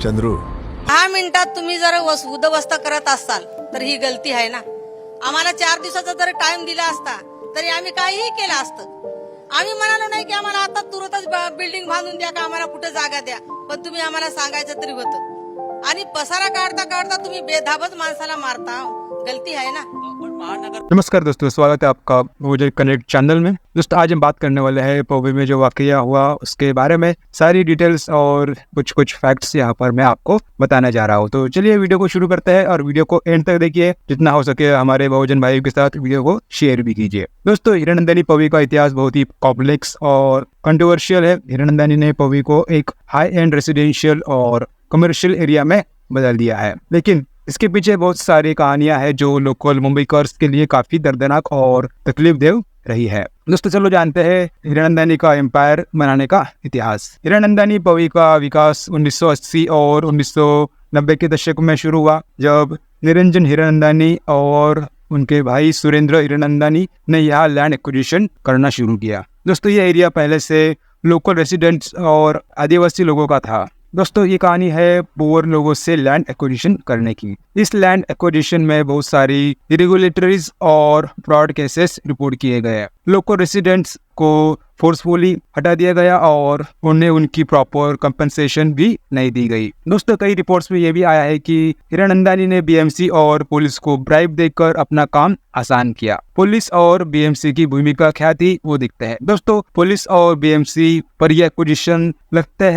चंद्रू, 10 मिनिटात तुम्ही जर उद्ध्वस्त करत असाल तर ही गलती आहे ना. आम्हाला 4 दिवसाचा जर टाइम दिला असता तरी आम्ही काहीही केलं असतं. आम्ही म्हणालो नाही की आम्हाला आता तुरंतच बिल्डिंग बांधून द्या का आम्हाला कुठे जागा द्या, पण तुम्ही आम्हाला सांगायचं तरी होतं. आणि पसारा काढता काढता तुम्ही बेधाबच माणसाला मारता. गलती है ना. नमस्कार दोस्तों, स्वागत है आपका बहुजन कनेक्ट चैनल में। दोस्तों आज हम बात करने वाले हैं पौवी में जो वाकया हुआ उसके बारे में सारी डिटेल्स और कुछ फैक्ट्स यहाँ पर मैं आपको बताने जा रहा हूँ। तो चलिए वीडियो को शुरू करते हैं और वीडियो को एंड तक देखिए। जितना हो सके हमारे बहुजन भाइयों के साथ वीडियो को शेयर भी कीजिए। दोस्तों हिरणनंदानी पौवी का इतिहास बहुत ही कॉम्प्लेक्स और कंट्रोवर्शियल है। हिरणनंदानी ने पौवी को एक हाई एंड रेसिडेंशियल और कमर्शियल एरिया में बदल दिया है, लेकिन इसके पीछे बहुत सारी कहानियां हैं जो लोकल मुंबईकर्स के लिए काफी दर्दनाक और तकलीफदेह रही है। दोस्तों चलो जानते हैं हिरणनंदानी का एम्पायर बनाने का इतिहास। हिरणनंदानी पौवी का विकास 1980 और 1990 के दशक में शुरू हुआ, जब निरंजन हिरणनंदानी और उनके भाई सुरेंद्र हिरणनंदानी ने यहाँ लैंड एक्विजिशन करना शुरू किया। दोस्तों ये एरिया पहले से लोकल रेसिडेंट्स और आदिवासी लोगों का था। दोस्तों ये कहानी है पुअर लोगों से लैंड एक्विजिशन करने की। इस लैंड एक्विजिशन में बहुत सारी इरेगुलेटरीज और फ्रॉड केसेस रिपोर्ट किए गए। लोकल रेसिडेंट्स को फोर्सफुली हटा दिया गया और उन्हें उनकी प्रॉपर कंपनसेशन भी नहीं दी गई। दोस्तों कई रिपोर्ट्स में यह भी आया है कि हिरणनंदानी ने बीएमसी और पुलिस को ब्राइब देकर अपना काम आसान किया। पुलिस और बीएमसी की भूमिका क्या थी वो दिखते हैं। दोस्तों पुलिस और बीएमसी पर यह एक्विजिशन लगते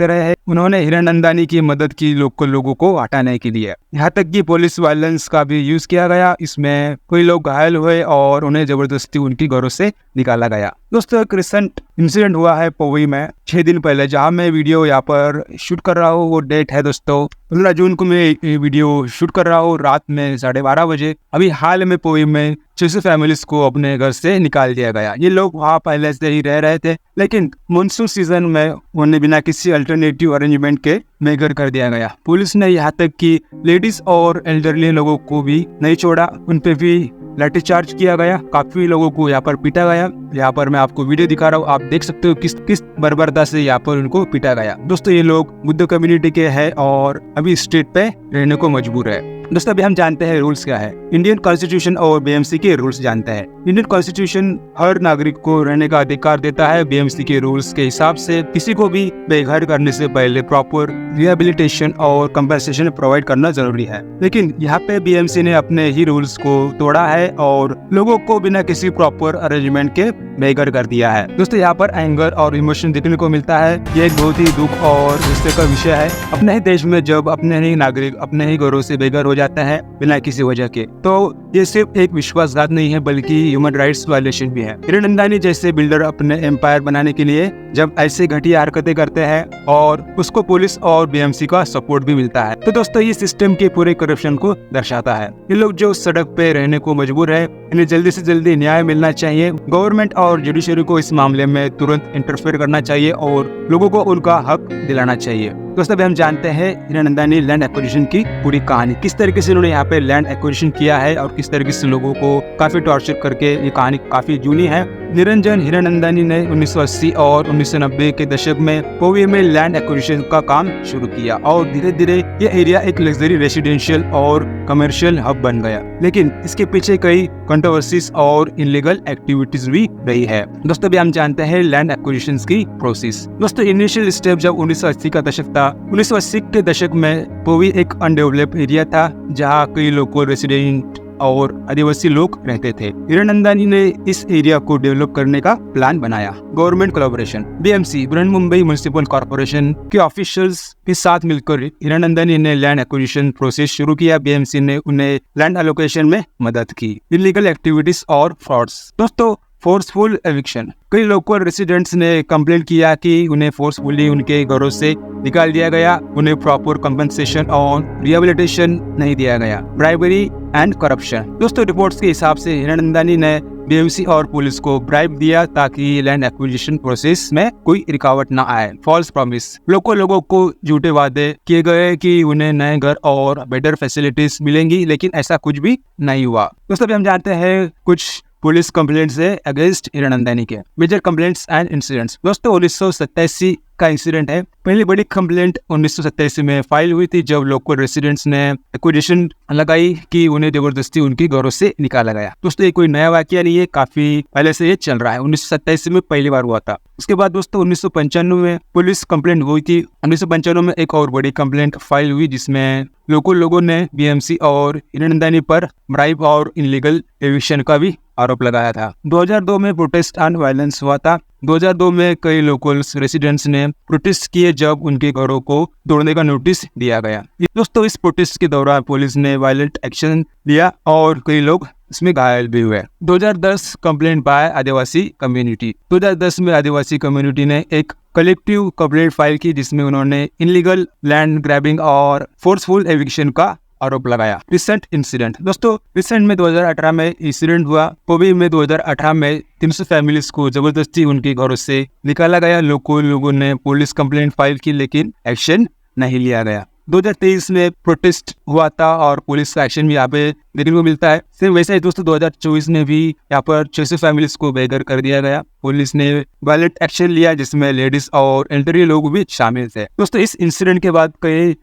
रहे। उन्होंने हिरणनंदानी की मदद की लोकल लोगों को हटाने के लिए। यहाँ तक कि पुलिस वायलेंस का भी यूज किया गया। इसमें कोई लोग घायल हुए और उन्हें जबरदस्ती उनकी घरों से निकाला गया। दोस्तों एक रिसेंट इंसिडेंट हुआ है पौवी में 6 दिन पहले, जहाँ मैं वीडियो यहाँ पर शूट कर रहा हूँ। वो डेट है दोस्तों 15 जून को मैं ये वीडियो शूट कर रहा हूँ रात में 12:30 बजे। अभी हाल में पौवी में 600 फैमिलीज को अपने घर से निकाल दिया गया। ये लोग वहाँ पहले से ही रह रहे थे, लेकिन मानसून सीजन में उन्हें बिना किसी अल्टरनेटिव अरेंजमेंट के बेघर कर दिया गया। पुलिस ने यहाँ तक कि लेडीज और एल्डरली लोगों को भी नहीं छोड़ा, उन पे भी लाठीचार्ज किया गया। काफी लोगों को यहाँ पर पीटा गया। यहाँ पर मैं आपको वीडियो दिखा रहा हूँ, आप देख सकते हो किस बर्बरता से यहाँ पर उनको पीटा गया। दोस्तों ये लोग बुद्ध कम्युनिटी के हैं और अभी स्ट्रीट पे रहने को मजबूर है। दोस्तों अभी हम जानते हैं रूल्स क्या है। इंडियन कॉन्स्टिट्यूशन और बीएमसी के रूल्स जानते हैं। इंडियन कॉन्स्टिट्यूशन हर नागरिक को रहने का अधिकार देता है। बीएमसी के रूल्स के हिसाब से किसी को भी बेघर करने से पहले प्रॉपर रिहेबिलिटेशन और कंपनसेशन प्रोवाइड करना जरूरी है, लेकिन यहाँ पे बीएमसी ने अपने ही रूल्स को तोड़ा है और लोगों को बिना किसी प्रॉपर अरेंजमेंट के बेघर कर दिया है। दोस्तों यहाँ पर एंगर और इमोशन देखने को मिलता है। ये एक बहुत ही दुख और गुस्से का विषय है। अपने ही देश में जब अपने ही नागरिक अपने ही घरों से बेघर हो जाते हैं बिना किसी वजह के, तो ये सिर्फ एक विश्वासघात नहीं है बल्कि ह्यूमन राइट्स वायलेशन भी है। हिरणनंदानी जैसे बिल्डर अपने एम्पायर बनाने के लिए जब ऐसे घटिया हरकतें करते हैं और उसको पुलिस और बीएमसी का सपोर्ट भी मिलता है, तो दोस्तों ये सिस्टम के पूरे करप्शन को दर्शाता है। ये लोग जो सड़क पे रहने को मजबूर है, इन्हें जल्दी से जल्दी न्याय मिलना चाहिए। गवर्नमेंट और जुडिशरी को इस मामले में तुरंत इंटरफेयर करना चाहिए और लोगों को उनका हक दिलाना चाहिए। दोस्तों अभी हम जानते हैं हिरणनंदानी लैंड एक्विजिशन की पूरी कहानी, किस तरीके से उन्होंने यहाँ पे लैंड एक्विजिशन किया है और किस तरीके से लोगों को काफी टॉर्चर करके। ये कहानी काफी जूनी है। निरंजन हिरणनंदानी ने 1980 और 1990 के दशक में पौवी में लैंड एक्विजिशन का काम शुरू किया और धीरे धीरे ये एरिया एक लग्जरी रेसिडेंशियल और कमर्शियल हब बन गया। लेकिन इसके पीछे कई कंट्रोवर्सीज और इलीगल एक्टिविटीज भी रही है। दोस्तों अभी हम जानते हैं लैंड एक्विजिशन की प्रोसेस। दोस्तों इनिशियल स्टेप जब 1980 का दशक था, 1980 के दशक में पौवी एक अनडेवलप्ड एरिया था जहाँ कई लोकल रेसिडेंट और आदिवासी लोग रहते थे। हिरणनंदानी ने इस एरिया को डेवलप करने का प्लान बनाया। Government collaboration, BMC Brihanmumbai municipal corporation के ऑफिशियल्स के साथ मिलकर हिरणनंदानी ने लैंड एक्विजिशन प्रोसेस शुरू किया। बीएमसी ने उन्हें लैंड एलोकेशन में मदद की। इलीगल एक्टिविटीज और फ्रॉड्स। दोस्तों फोर्सफुल एविक्शन, कई लोकल रेसिडेंट्स ने कंप्लेंट किया कि उन्हें फोर्सफुली उनके घरों से निकाल दिया गया, उन्हें प्रॉपर कंपनसेशन और रिहेबिलिटेशन नहीं दिया गया। Bribery and corruption. दोस्तों रिपोर्ट्स के हिसाब से हिरणनंदानी ने बीएमसी और पुलिस को ब्राइब दिया ताकि लैंड एक्विजिशन प्रोसेस में कोई रुकावट न आए। फॉल्स प्रॉमिस, लोकल लोगों को झूठे वादे किए गए कि उन्हें नए घर और बेटर फैसिलिटीज मिलेंगी, लेकिन ऐसा कुछ भी नहीं हुआ। दोस्तों हम जानते हैं कुछ पुलिस कंप्लेंट्स है अगेंस्ट हिरणनंदानी के। Major complaints and incidents. दोस्तों 1987 का इंसिडेंट है। पहली बड़ी कंप्लेंट 1987 में फाइल हुई थी जब लोकल रेसिडेंट्स ने एक्यूजेशन लगाई कि उन्हें जबरदस्ती उनके घरों से निकाला गया। दोस्तों ये कोई नया वाकया नहीं है, काफी पहले से ये चल रहा है। 1987 में पहली बार हुआ था। उसके बाद दोस्तों 1995 में पुलिस कंप्लेंट हुई थी। 1995 में एक और बड़ी कंप्लेंट फाइल हुई जिसमें लोकल लोगों ने बीएमसी और हिरनंदानी पर ब्राइब और इनलीगल एविक्शन का भी आरोप लगाया था। 2002 में प्रोटेस्ट एंड वायलेंस हुआ था। 2002 में कई लोकल रेसिडेंट्स ने प्रोटेस्ट किए जब उनके घरों को तोड़ने का नोटिस दिया गया। दोस्तों इस प्रोटेस्ट के दौरान पुलिस ने वायलेंट एक्शन लिया और कई लोग इसमें घायल भी हुए। 2010 कंप्लेंट बाय आदिवासी कम्युनिटी। 2010 में आदिवासी कम्युनिटी ने एक कलेक्टिव कंप्लेंट फाइल की जिसमें उन्होंने इनलीगल लैंड ग्रैबिंग और फोर्सफुल एविक्शन का आरोप लगाया। रिसेंट इंसिडेंट दोस्तों रिसेंट में 2018 में इंसिडेंट हुआ। पोबी में 2018 में 300 फैमिलीज को जबरदस्ती उनके घरों से निकाला गया। लोगों ने पुलिस कंप्लेंट फाइल की लेकिन एक्शन नहीं लिया गया। 2023 में प्रोटेस्ट हुआ था और पुलिस का एक्शन भी यहाँ पे देखने को मिलता है। सिर्फ वैसा ही दोस्तों 2024 में भी यहाँ पर 600 फैमिलीज को बेघर कर दिया गया। पुलिस ने वायलेंट एक्शन लिया जिसमें लेडीज और एल्डरली लोग भी शामिल थे। दोस्तों इस इंसिडेंट के बाद कई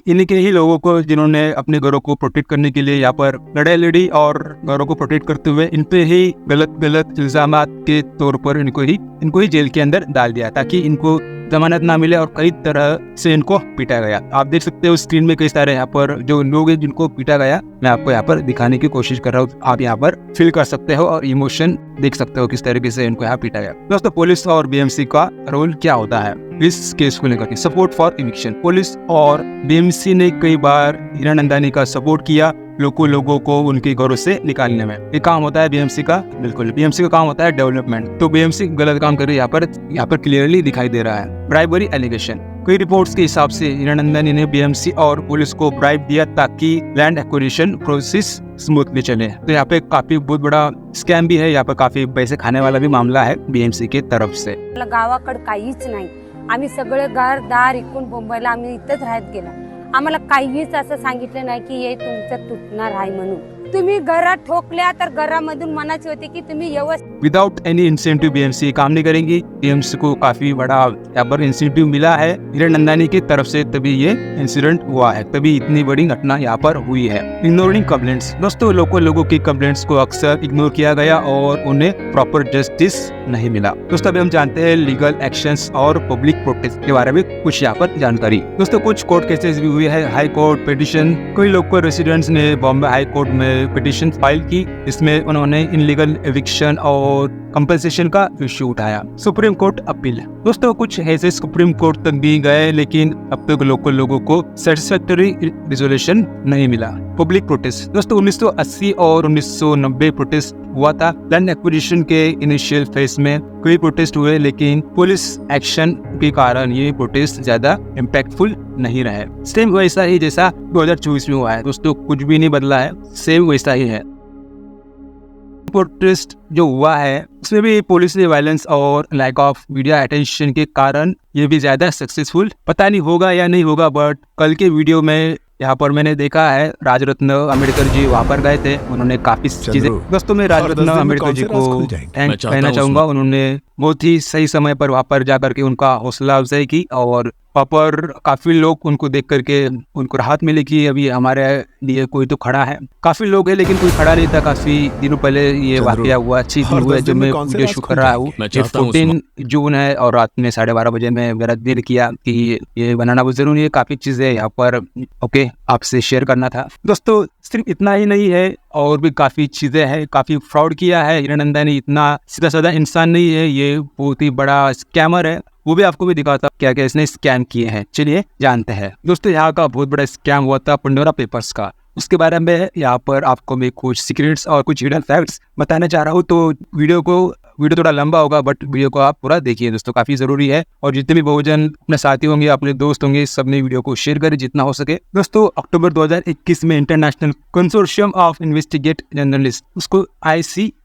इनके ही लोगों को जिन्होंने अपने घरों को प्रोटेक्ट करने के लिए यहाँ पर लड़ाई लड़ी और घरों को प्रोटेक्ट करते हुए इन पे ही गलत इल्जामात के तौर पर इनको ही जेल के अंदर डाल दिया ताकि इनको जमानत ना मिले और कई तरह से इनको पीटा गया। आप देख सकते हो स्क्रीन में कई सारे यहाँ पर जो लोग हैं जिनको पीटा गया, मैं आपको यहाँ पर दिखाने की कोशिश कर रहा हूँ। आप यहाँ पर फील कर सकते हो और इमोशन देख सकते हो किस तरीके से इनको यहाँ पीटा गया। दोस्तों पुलिस और बीएमसी का रोल क्या होता है इस केस को लेकर? Support for eviction. पुलिस और बीएमसी ने कई बार हिरनंदानी का सपोर्ट किया लोगों को उनके घरों से निकालने में। ये काम होता है बीएमसी का। बिल्कुल बीएमसी का काम होता है डेवलपमेंट। तो बीएमसी गलत काम कर रही है यहाँ पर क्लियरली दिखाई दे रहा है। Bribery allegation. कई रिपोर्ट्स के हिसाब से हिरनंदानी ने बीएमसी और पुलिस को ब्राइब दिया ताकि लैंड एक्विजिशन प्रोसेस स्मूथली चले। तो यहाँ पे काफी बहुत बड़ा स्कैम भी है। यहाँ पर काफी पैसे खाने वाला भी मामला है बीएमसी के तरफ से। गावाकडे काहीच नाही, आम्ही सगळे घर दार इकून मुंबईला आम्ही इथंच राहत गेला। आम्हाला काहीच असं सांगितलं नाही की हे तुमचं तुटणार आहे म्हणून। तुम्ही घरात ठोकल्या तर घरामधून मनाची होती की तुम्ही व्यवस्थित विदाउट एनी इंसेंटिव बीएमसी काम नहीं करेंगी। बीएमसी को काफी बड़ा यहाँ पर इंसेंटिव मिला है हिरनंदानी की तरफ से, तभी ये इंसिडेंट हुआ है, तभी इतनी बड़ी घटना यहाँ पर हुई है। Ignoring complaints. दोस्तों लोगों की कंप्लेंट्स को अक्सर इग्नोर किया गया और उन्हें प्रॉपर जस्टिस नहीं मिला। दोस्तों अभी हम जानते हैं लीगल एक्शंस और पब्लिक प्रोटेस्ट के बारे में कुछ यहाँ पर जानकारी। दोस्तों कुछ कोर्ट केसेस भी हुए हैं, हाई कोर्ट पिटिशन। कई लोकल रेसिडेंट्स ने बॉम्बे हाई कोर्ट में पिटिशन फाइल की, इसमें उन्होंने इनलीगल एविक्शन और कंपनसेशन का इश्यू उठाया। Supreme court appeal. दोस्तों कुछ ऐसे सुप्रीम कोर्ट तक भी गए लेकिन अब तक लोकल लोगों को सेटिस्फैक्टरी रिजोल्यूशन नहीं मिला। Public protest. दोस्तों 1980 और 1990 प्रोटेस्ट हुआ था। लैंड एक्विजिशन के इनिशियल फेज में कई प्रोटेस्ट हुए लेकिन पुलिस एक्शन के कारण ये प्रोटेस्ट ज्यादा इम्पैक्टफुल नहीं रहे। सेम वैसा ही जैसा 2024 में हुआ है। दोस्तों कुछ भी नहीं बदला है, सेम वैसा ही है। प्रोटेस्ट जो हुआ है उसमें भी पुलिस ने वायलेंस और लैक ऑफ मीडिया अटेंशन के कारण ये भी ज्यादा सक्सेसफुल पता नहीं होगा या नहीं होगा, बट कल के वीडियो में यहाँ पर मैंने देखा है राजरत्न अम्बेडकर जी वहाँ पर गए थे, उन्होंने काफी चीजें। दोस्तों मैं राजरत्न अम्बेडकर जी को थैंक कहना चाहूंगा। उन्होंने बहुत ही सही समय पर वहाँ पर जाकर के उनका हौसला अफजाई की और वहाँ पर काफी लोग उनको देख करके उनको राहत मिली कि अभी हमारे लिए कोई तो खड़ा है। काफी लोग है लेकिन कोई खड़ा नहीं था। काफी दिनों पहले ये वाकया हुआ, अच्छी दिन हुआ जब मैं वीडियो शूट कर रहा हूँ। 14 जून है और रात में 12:30 बजे मैं मेरा दिल किया कि ये बनाना बहुत जरूरी है। काफी चीजें यहाँ पर ओके आपसे शेयर करना था। दोस्तों सिर्फ इतना ही नहीं है और भी काफी चीजें हैं। काफी फ्रॉड किया है हिरनंदानी, इतना सीधा साधा इंसान नहीं है, ये बहुत ही बड़ा स्कैमर है। वो भी आपको भी दिखाता क्या क्या इसने स्कैम किए हैं, चलिए जानते हैं। दोस्तों यहाँ का बहुत बड़ा स्कैम हुआ था पंडोरा पेपर्स का, उसके बारे में यहाँ पर आपको मैं कुछ सीक्रेट्स और कुछ हिडन फैक्ट्स बताना चाह रहा हूँ। तो वीडियो थोड़ा लंबा होगा बट वीडियो को आप पूरा देखिए दोस्तों, काफी जरूरी है। और जितने भी बहुजन अपने साथी होंगे, अपने दोस्त होंगे, सबने वीडियो को शेयर करें जितना हो सके। दोस्तों अक्टूबर 2021 में international consortium of investigate journalist, उसको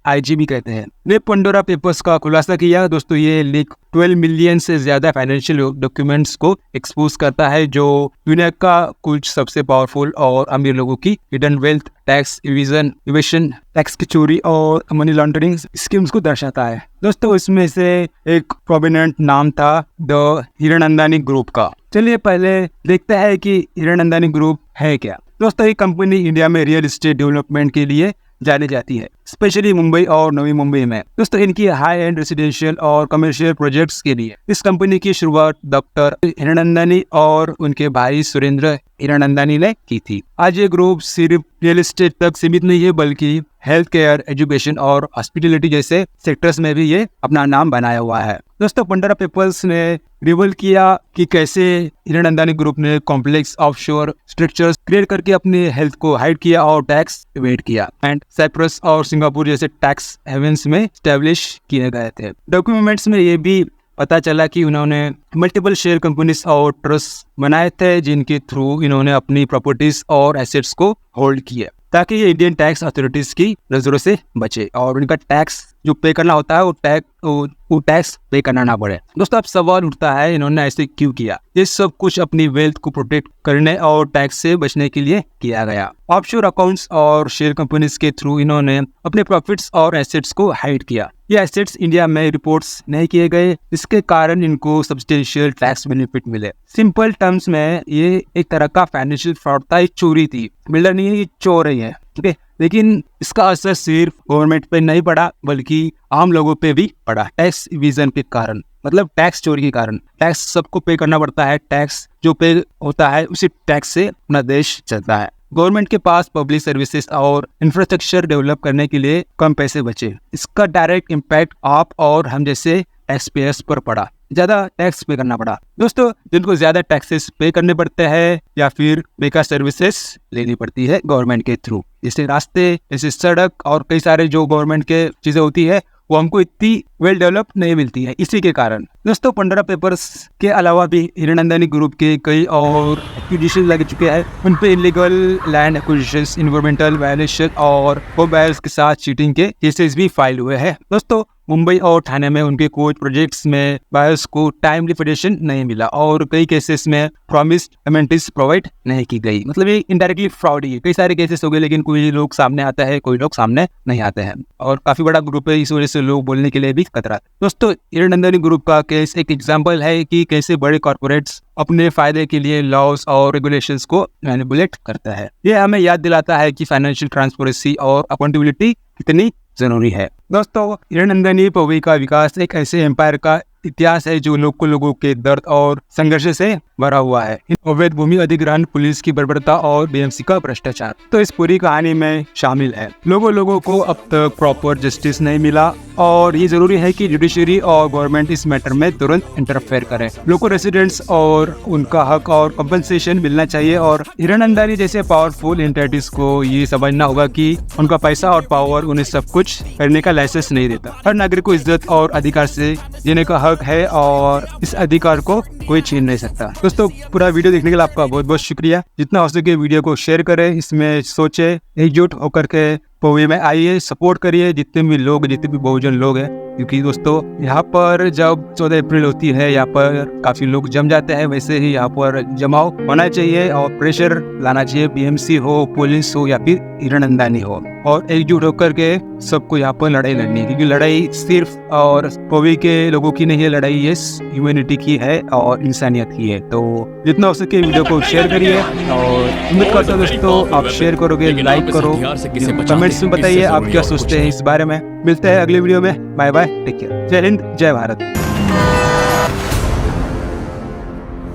IG भी कहते हैं, ने पंडोरा पेपर्स का खुलासा किया। दोस्तों ये लीक 12 मिलियन से ज्यादा फाइनेंशियल डॉक्यूमेंट्स को एक्सपोज करता है, जो दुनिया का कुछ सबसे पावरफुल और अमीर लोगों की hidden wealth, tax evasion, tax की चोरी और मनी लॉन्ड्रिंग स्कीम्स को दर्शाता है। दोस्तों इसमें से एक प्रोमिनेंट नाम था द हिरनंदानी ग्रुप का। चलिए पहले देखते हैं कि हिरनंदानी ग्रुप है क्या। दोस्तों ये कंपनी इंडिया में रियल एस्टेट डेवलपमेंट के लिए जानी जाती है, स्पेशली मुंबई और नवी मुंबई में। दोस्तों इनकी हाई एंड रेसिडेंशियल और कमर्शियल प्रोजेक्ट्स के लिए इस कंपनी की शुरुआत डॉक्टर हिरनंदानी और उनके भाई सुरेंद्र हिरनंदानी ने की थी। आज ये ग्रुप सिर्फ रियल एस्टेट तक सीमित नहीं है, बल्कि हेल्थ केयर, एजुकेशन और हॉस्पिटलिटी जैसे सेक्टर्स में भी ये अपना नाम बनाया हुआ है। दोस्तों पंडोरा पेपर्स ने रिवील किया कि कैसे हिरनंदानी ग्रुप ने कॉम्प्लेक्स ऑफशोर स्ट्रक्चर्स क्रिएट करके अपनी हेल्थ को हाइड किया और टैक्स इवेड किया एंड साइप्रस और सिंगापुर जैसे टैक्स हेवंस में स्टैब्लिश किए गए थे। डॉक्यूमेंट्स में ये भी पता चला कि उन्होंने मल्टीपल शेयर कंपनीज और ट्रस्ट बनाए थे, जिनके थ्रू इन्होंने अपनी प्रॉपर्टीज और एसेट्स को होल्ड किए ताकि ये इंडियन टैक्स अथॉरिटीज की नजरों से बचे और उनका टैक्स जो पे करना होता है वो टैक्स पे करना ना पड़े। दोस्तों अब सवाल उठता है इन्होंने ऐसे क्यों किया। ये सब कुछ अपनी वेल्थ को प्रोटेक्ट करने और टैक्स से बचने के लिए किया गया। ऑफशोर अकाउंट्स और शेयर कंपनीज के थ्रू इन्होंने अपने प्रॉफिट्स और एसेट्स को हाइड किया। ये एसेट्स इंडिया में रिपोर्ट्स नहीं किए गए, इसके कारण इनको सब्सटेंशियल टैक्स बेनिफिट मिले। सिंपल टर्म्स में ये एक तरह का फाइनेंशियल फ्रॉड था, एक चोरी थी। बिल्डर नहीं है, ये चोर ही है, ठीक है। लेकिन इसका असर सिर्फ गवर्नमेंट पे नहीं पड़ा, बल्कि आम लोगों पे भी पड़ा। टैक्स इविजन के कारण, मतलब टैक्स चोरी के कारण। टैक्स सबको पे करना पड़ता है, टैक्स जो पे होता है उसी टैक्स से अपना देश चलता है। गवर्नमेंट के पास पब्लिक सर्विसेज और इंफ्रास्ट्रक्चर डेवलप करने के लिए कम पैसे बचे। इसका डायरेक्ट इम्पैक्ट आप और हम जैसे टैक्स पेयर्स पर पड़ा, ज्यादा टैक्स पे करना पड़ा। दोस्तों जिनको ज्यादा टैक्सेस पे करने पड़ते हैं या फिर बेकार सर्विसेज लेनी पड़ती है गवर्नमेंट के थ्रू, जैसे रास्ते, जैसे सड़क और कई सारे जो गवर्नमेंट के चीजें होती है वो हमको इतनी वेल डेवलप नहीं मिलती है, इसी के कारण। दोस्तों पंडोरा पेपर्स के अलावा भी हिरनंदानी ग्रुप के कई और एक्विजिशन लग चुके हैं। उन पे illegal land acquisitions, environmental violation और मोबाइल्स के साथ चीटिंग के केसेस भी फाइल हुए हैं। दोस्तों मुंबई और ठाणे में उनके कुछ प्रोजेक्ट्स में बायर्स को टाइमली फंडिंग नहीं मिला और कई केसेस में प्रॉमिस्ड अमेनिटीज प्रोवाइड नहीं की गई। मतलब ये इनडायरेक्टली फ्रॉड ही। कई सारे केसेस हो गए, लेकिन कोई लोग सामने आता है, कोई लोग सामने नहीं आते हैं और काफी बड़ा ग्रुप है, इस वजह से लोग बोलने के लिए भी कतरा। दोस्तों हिरनंदानी ग्रुप का केस एक एग्जाम्पल है कि कैसे बड़े कॉर्पोरेट्स अपने फायदे के लिए लॉज और रेगुलेशंस को मैनिपुलेट करता है। ये हमें याद दिलाता है कि फाइनेंशियल ट्रांसपेरेंसी और अकाउंटेबिलिटी कितनी जरूरी है। दोस्तों हिरनंदानी पवी का विकास एक ऐसे एम्पायर का इतिहास है जो लोगों के दर्द और संघर्ष से भरा हुआ है। अवैध भूमि अधिग्रहण, पुलिस की बर्बरता और बीएमसी का भ्रष्टाचार तो इस पूरी कहानी में शामिल है। लोगों को अब तक प्रॉपर जस्टिस नहीं मिला और ये जरूरी है कि जुडिशरी और गवर्नमेंट इस मैटर में तुरंत इंटरफेयर करें। लोकल रेसिडेंट्स और उनका हक और कंपनसेशन मिलना चाहिए और हिरनंदानी जैसे पावरफुल एंटिटीज को ये समझना होगा कि उनका पैसा और पावर उन्हें सब कुछ करने का लाइसेंस नहीं देता। हर नागरिक को इज्जत और अधिकार से जीने का हक है और इस अधिकार को कोई छीन नहीं सकता। दोस्तों पूरा वीडियो देखने के लिए आपका बहुत बहुत शुक्रिया। जितना हो सके वीडियो को शेयर करें, इसमें सोचे, एकजुट होकर के पवी में आइए, सपोर्ट करिए जितने भी बहुजन लोग हैं, क्योंकि दोस्तों यहाँ पर जब 14 अप्रैल होती है यहाँ पर काफी लोग जम जाते हैं, वैसे ही यहाँ पर जमाव होना चाहिए और प्रेशर लाना चाहिए। बीएमसी हो, पुलिस हो या फिर हिरनंदानी हो, और एकजुट होकर के सबको यहाँ पर लड़ाई लड़नी है, क्योंकि लड़ाई सिर्फ और पवी के लोगों की नहीं है, लड़ाई ये ह्यूमैनिटी की है और इंसानियत की है। तो जितना हो सके वीडियो को शेयर करिए और उम्मीद करता हूँ दोस्तों आप शेयर करोगे, लाइक करो, कमेंट्स में बताइए आप क्या सोचते हैं इस बारे में। मिलते हैं अगले वीडियो में। बाय बाय, टेक केयर, जय हिंद, जय भारत।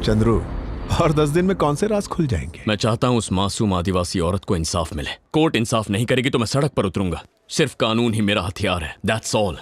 चंद्रू, और 10 दिन में कौन से राज खुल जाएंगे? मैं चाहता हूँ उस मासूम आदिवासी औरत को इंसाफ मिले। कोर्ट इंसाफ नहीं करेगी तो मैं सड़क पर उतरूंगा। सिर्फ कानून ही मेरा हथियार है। That's all.